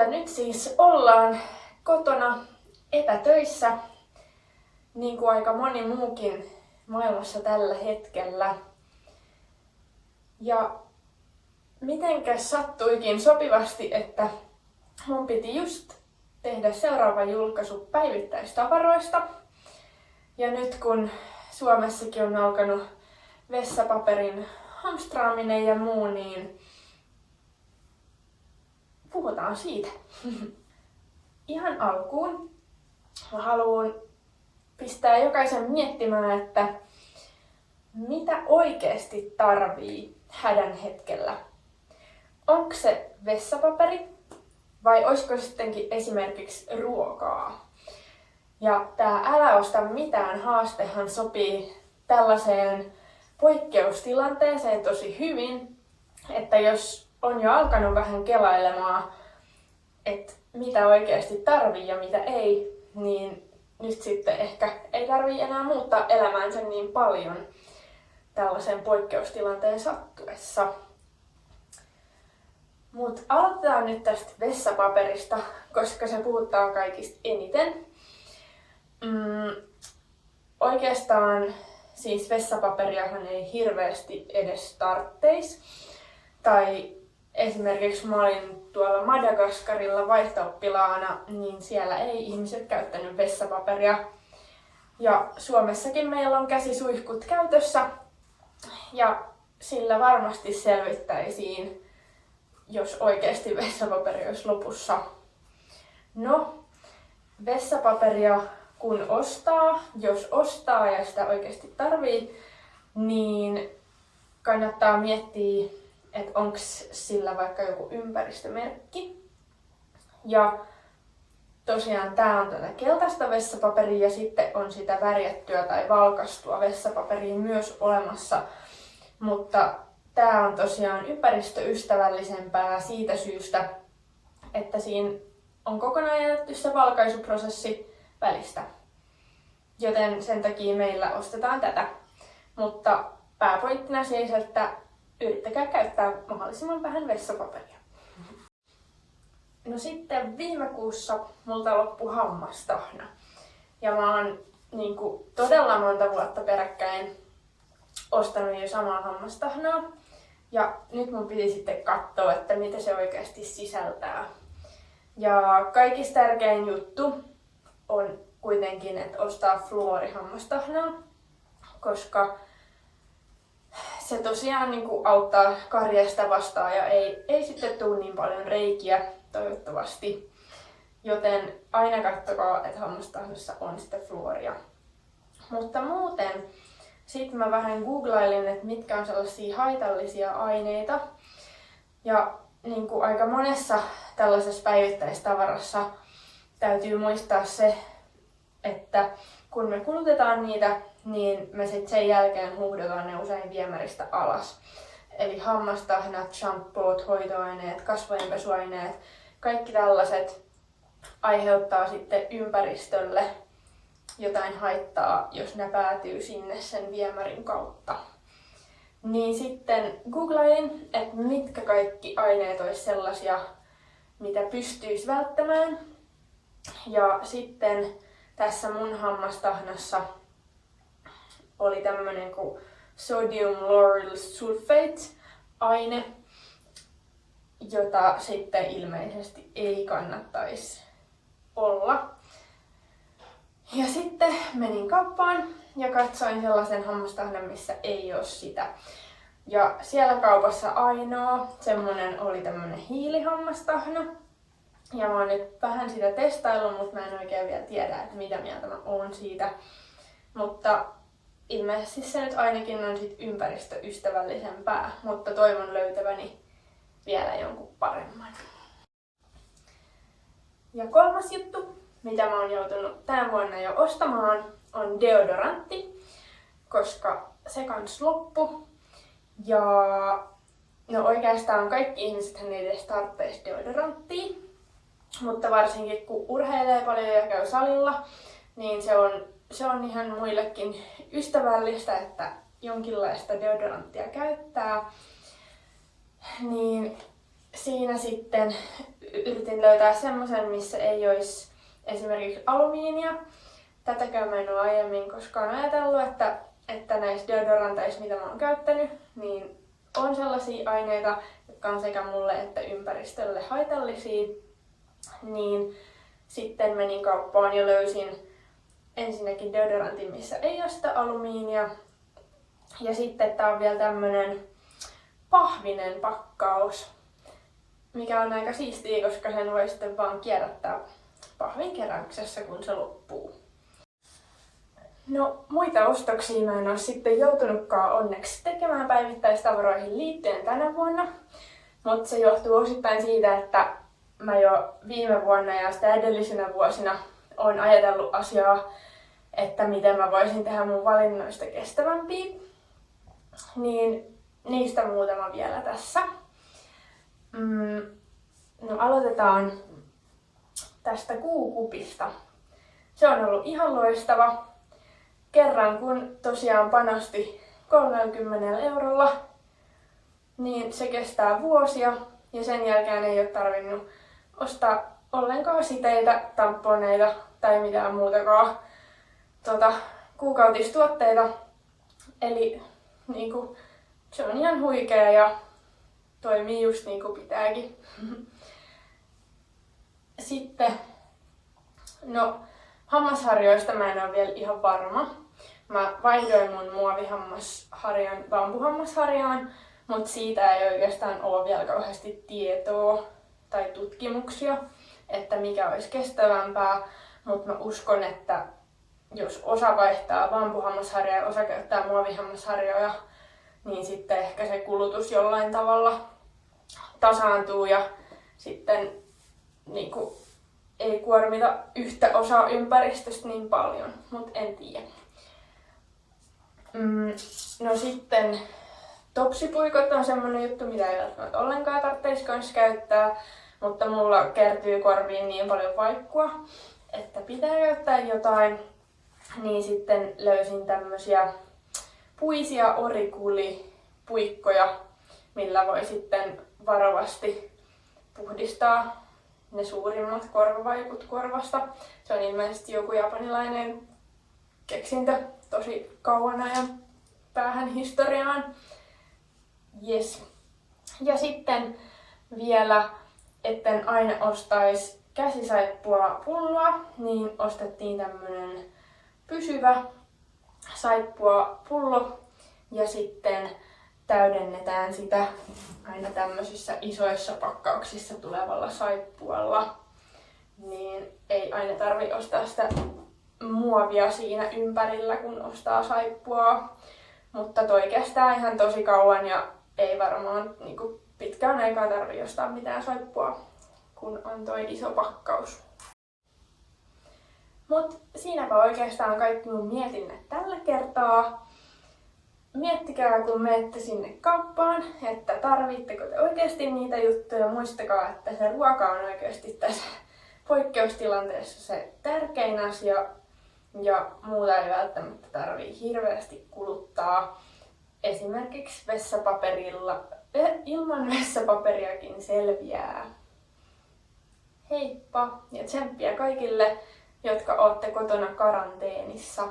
nyt siis ollaan kotona etätöissä, niin kuin aika moni muukin maailmassa tällä hetkellä. Ja mitenkäs sattuikin sopivasti, että mun piti just tehdä seuraava julkaisu päivittäistavaroista. Ja nyt kun Suomessakin on alkanut vessapaperin hamstraaminen ja muu, niin puhutaan siitä. Ihan alkuun mä haluan pistää jokaisen miettimään, että mitä oikeasti tarvii hädän hetkellä. Onko se vessapaperi vai olisiko sittenkin esimerkiksi ruokaa? Ja tää älä osta mitään haastehan sopii tällaiseen poikkeustilanteeseen tosi hyvin, että jos on jo alkanut vähän kelailemaan, että mitä oikeasti tarvii ja mitä ei, niin nyt sitten ehkä ei tarvii enää muuttaa elämäänsä niin paljon tällaisen poikkeustilanteen sattuessa. Mut aloitetaan nyt tästä vessapaperista, koska se puhuttaa kaikista eniten. Oikeastaan siis vessapaperiahan ei hirveästi edes tartteisi. Tai esimerkiksi mä olin tuolla Madagaskarilla vaihto-oppilaana, niin siellä ei ihmiset käyttänyt vessapaperia. Ja Suomessakin meillä on käsisuihkut käytössä ja sillä varmasti selvittäisiin, jos oikeasti vessapaperi olisi lopussa. No, vessapaperia kun ostaa, jos ostaa ja sitä oikeasti tarvii, niin kannattaa miettiä, että onko sillä vaikka joku ympäristömerkki. Ja tosiaan tää on tätä keltaista vessapaperia ja sitten on sitä värjättyä tai valkastua vessapaperia myös olemassa. Mutta tää on tosiaan ympäristöystävällisempää siitä syystä, että siinä on kokonaan jätetty se valkaisuprosessi välistä. Joten sen takia meillä ostetaan tätä. Mutta pääpointtina siis, että yrittäkää käyttää mahdollisimman vähän vessapaperia. No sitten viime kuussa multa loppui hammastahna. Ja mä oon todella monta vuotta peräkkäin ostanut jo samaa hammastahnaa. Ja nyt mun piti sitten katsoa, että mitä se oikeasti sisältää. Ja kaikista tärkein juttu on kuitenkin, että ostaa fluorihammastahnaa, koska se tosiaan auttaa karjeesta vastaan ja ei sitten tule niin paljon reikiä toivottavasti. Joten aina katsokaa, että hammastahnassa on sitä fluoria. Mutta muuten sitten mä vähän googlailin, että mitkä on sellaisia haitallisia aineita. Ja aika monessa tällaisessa päivittäistavarassa täytyy muistaa se, että kun me kulutetaan niitä, niin me sitten sen jälkeen huuhdotaan ne usein viemäristä alas. Eli hammastahnat, shampoot, hoitoaineet, kasvojenpesuaineet, kaikki tällaiset aiheuttaa sitten ympäristölle jotain haittaa, jos ne päätyy sinne sen viemärin kautta. Niin sitten googlailin, että mitkä kaikki aineet olisi sellaisia, mitä pystyisi välttämään. Ja sitten tässä mun hammastahnassa oli tämmönen kuin sodium lauryl sulfate-aine, jota sitten ilmeisesti ei kannattaisi olla. Ja sitten menin kauppaan ja katsoin sellaisen hammastahnan, missä ei ole sitä. Ja siellä kaupassa ainoa semmonen oli tämmönen hiilihammastahna. Ja mä oon nyt vähän sitä testaillut, mutta mä en oikein vielä tiedä, että mitä mieltä mä oon siitä. Mutta ilmeisesti se nyt ainakin on sit ympäristöystävällisempää, mutta toivon löytäväni vielä jonkun paremman. Ja kolmas juttu, mitä mä oon joutunut tänä vuonna jo ostamaan, on deodorantti, koska se kans loppu. Ja no oikeastaan kaikki ihmisethän ei edes tarvitse deodoranttia, mutta varsinkin kun urheilee paljon ja käy salilla, niin se on ihan muillekin ystävällistä, että jonkinlaista deodoranttia käyttää. Niin siinä sitten yritin löytää semmoisen, missä ei olisi esimerkiksi alumiinia. Tätäkään mä en ole aiemmin koskaan ajatellut, että näissä deodoranteissa, mitä mä oon käyttänyt, niin on sellaisia aineita, jotka on sekä mulle että ympäristölle haitallisia. Niin sitten menin kauppaan ja löysin ensinnäkin deodorantin, missä ei ole sitä alumiinia. Ja sitten tää on vielä tämmönen pahvinen pakkaus, mikä on aika siistiä, koska sen voi sitten vaan kierrättää pahvinkeräyksessä, kun se loppuu. No, muita ostoksia mä en ole sitten joutunutkaan onneksi tekemään päivittäistavaroihin liittyen tänä vuonna. Mutta se johtuu osittain siitä, että mä jo viime vuonna ja sitä edellisenä vuosina olen ajatellut asiaa, että miten mä voisin tehdä mun valinnoista kestävämpiä. Niin niistä muutama vielä tässä. No, aloitetaan tästä kuukupista. Se on ollut ihan loistava. Kerran kun tosiaan panosti 30 eurolla, niin se kestää vuosia ja sen jälkeen ei ole tarvinnut ostaa ollenkaan siteitä, tamponeita tai mitään muutakaan kuukautistuotteita. Eli niinku, se on ihan huikea ja toimii just niin kuin pitääkin. Sitten, no, hammasharjoista mä en ole vielä ihan varma. Mä vaihdoin mun muovihammasharjan bambuhammasharjaan, mutta siitä ei oikeastaan ole vielä kauheasti tietoa tai tutkimuksia, että mikä olisi kestävämpää. Mutta mä uskon, että jos osa vaihtaa bambuhammasharjaa ja osa käyttää muovihammasharjoja, niin sitten ehkä se kulutus jollain tavalla tasaantuu ja sitten niin kuin, ei kuormita yhtä osaa ympäristöstä niin paljon, mutta en tiedä. No sitten topsipuikot on semmonen juttu, mitä ei välttämättä ollenkaan tarvitsisi kanssa käyttää, mutta mulla kertyy korviin niin paljon vaikkua, että pitää käyttää jotain. Niin sitten löysin tämmösiä puisia orikulipuikkoja, millä voi sitten varovasti puhdistaa ne suurimmat korvavaikut korvasta. Se on ilmeisesti joku japanilainen keksintö tosi kauan ajan päähän historiaan. Yes. Ja sitten vielä, etten aina ostaisi käsisaippua pulloa, niin ostettiin tämmönen pysyvä saippua pullo ja sitten täydennetään sitä aina tämmöisissä isoissa pakkauksissa tulevalla saippualla. Niin ei aina tarvi ostaa sitä muovia siinä ympärillä, kun ostaa saippua. Mutta toi kestää ihan tosi kauan ja ei varmaan niinku pitkään aikaa tarvi ostaa mitään saippua, kun on toi iso pakkaus. Mut siinäpä oikeastaan kaikki mun mietinnät tällä kertaa. Miettikää, kun menette sinne kauppaan, että tarvitteko te oikeasti niitä juttuja. Muistakaa, että se ruoka on oikeasti tässä poikkeustilanteessa se tärkein asia. Ja muuta ei välttämättä tarvii hirveästi kuluttaa. Esimerkiksi vessapaperilla, ilman vessapaperiakin selviää. Heippa ja tsemppiä kaikille, jotka ootte kotona karanteenissa.